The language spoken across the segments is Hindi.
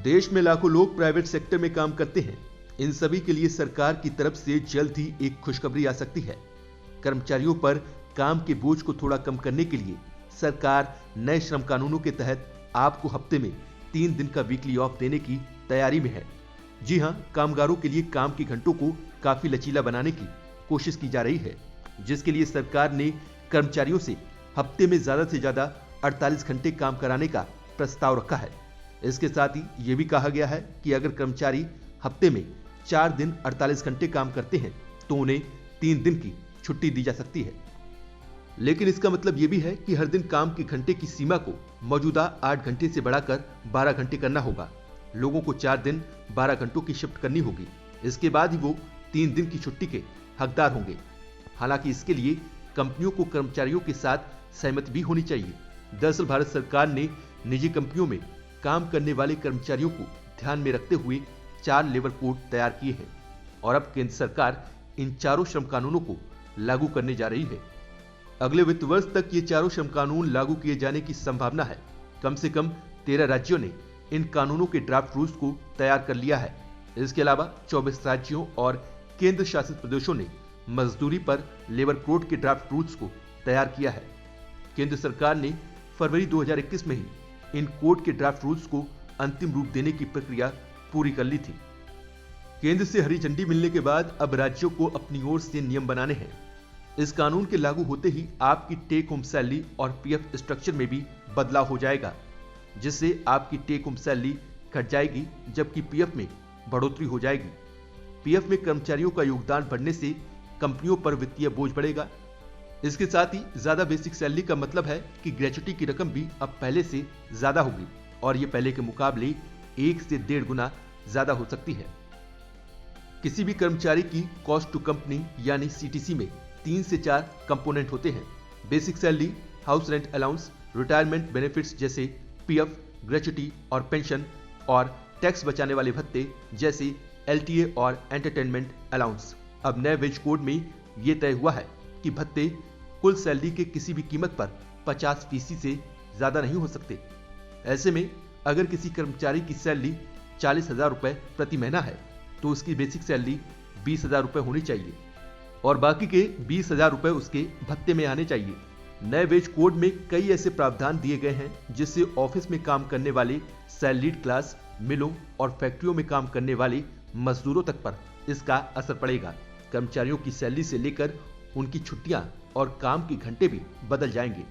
देश में लाखों लोग प्राइवेट सेक्टर में काम करते हैं। इन सभी के लिए सरकार की तरफ से जल्द ही एक खुशखबरी आ सकती है। कर्मचारियों पर काम के बोझ को थोड़ा कम करने के लिए सरकार नए श्रम कानूनों के तहत आपको हफ्ते में 3 दिन का वीकली ऑफ देने की तैयारी में है। जी हां, कामगारों के लिए काम के घंटों को काफी लचीला बनाने की कोशिश की जा रही है, जिसके लिए सरकार ने कर्मचारियों से हफ्ते में ज्यादा से ज्यादा 48 घंटे काम कराने का प्रस्ताव रखा है। इसके साथ ही यह भी कहा गया है कि अगर कर्मचारी हफ्ते में 4 दिन 48 घंटे काम करते हैं तो उन्हें 3 दिन की छुट्टी दी जा सकती है। लेकिन इसका मतलब यह भी है कि हर दिन काम के घंटे की सीमा को मौजूदा 8 घंटे से बढ़ाकर 12 घंटे करना होगा। लोगों को 4 दिन 12 घंटों की शिफ्ट करनी होगी। इसके बाद ही वो 3 दिन की छुट्टी के हकदार होंगे। हालांकि इसके लिए कंपनियों को कर्मचारियों के साथ सहमति भी होनी चाहिए। दरअसल भारत सरकार ने निजी कंपनियों में काम करने वाले कर्मचारियों को ध्यान में रखते हुए 4 लेबर कोड तैयार किए हैं और अब केंद्र सरकार इन चारों श्रम कानूनों को लागू करने जा रही है। अगले वित्त वर्ष तक ये चारों श्रम कानून लागू किए जाने की संभावना है। कम से कम 13 राज्यों ने इन कानूनों के ड्राफ्ट रूल्स को तैयार कर लिया है। इसके अलावा 24 राज्यों और केंद्र शासित प्रदेशों ने मजदूरी पर लेबर कोड के ड्राफ्ट रूल्स को तैयार किया है। केंद्र सरकार ने फरवरी 2021 में ही इन कोड के ड्राफ्ट रूल्स को अंतिम रूप देने की प्रक्रिया पूरी कर ली थी। केंद्र से हरी झंडी मिलने के बाद अब राज्यों को अपनी ओर से नियम बनाने हैं। इस कानून के लागू होते ही आपकी टेक होम सैलरी और पीएफ स्ट्रक्चर में भी बदलाव हो जाएगा, जिससे आपकी टेक होम सैलरी घट जाएगी जबकि पीएफ में बढ़ोतरी हो जाएगी। पीएफ में कर्मचारियों का योगदान बढ़ने से कंपनियों पर वित्तीय बोझ बढ़ेगा। इसके साथ ही ज्यादा बेसिक सैलरी का मतलब है कि ग्रेच्युटी की रकम भी अब पहले से ज्यादा होगी और ये पहले के मुकाबले 1 से 1.5 गुना ज्यादा हो सकती है। किसी भी कर्मचारी की कॉस्ट टू कंपनी यानी सीटीसी में 3 से 4 कंपोनेंट होते हैं। Basic salary, house rent allowance, retirement benefits जैसे पीएफ, ग्रेच्युटी और पेंशन, और टैक्स बचाने वाले भत्ते जैसे एलटीए और एंटरटेनमेंट अलाउंस। अब नए वेज कोड में यह तय हुआ है कि भत्ते कुल सैलरी के किसी भी कीमत पर 50% से ज्यादा नहीं हो सकते। ऐसे में अगर किसी कर्मचारी की सैलरी 40,000 रुपए प्रति महीना है तो उसकी बेसिक सैलरी 20,000 रुपए होनी चाहिए और बाकी के 20,000 रुपए उसके भत्ते में आने चाहिए। नए वेज कोड में कई ऐसे प्रावधान दिए गए हैं जिससे ऑफिस में काम करने वाले सैलरीड क्लास, मिलों और फैक्ट्रियों में काम करने वाले मजदूरों तक पर इसका असर पड़ेगा। कर्मचारियों की सैलरी से लेकर उनकी छुट्टियां और काम के घंटे भी बदल जाएंगे।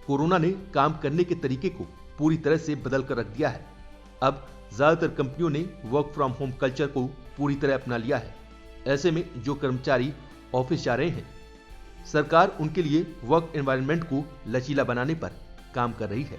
कोरोना ने काम करने के तरीके को पूरी तरह से बदल कर रख दिया है। अब ज्यादातर कंपनियों ने वर्क फ्रॉम होम कल्चर को पूरी तरह अपना लिया है। ऐसे में जो कर्मचारी ऑफिस जा रहे हैं, सरकार उनके लिए वर्क एनवायरनमेंट को लचीला बनाने पर काम कर रही है।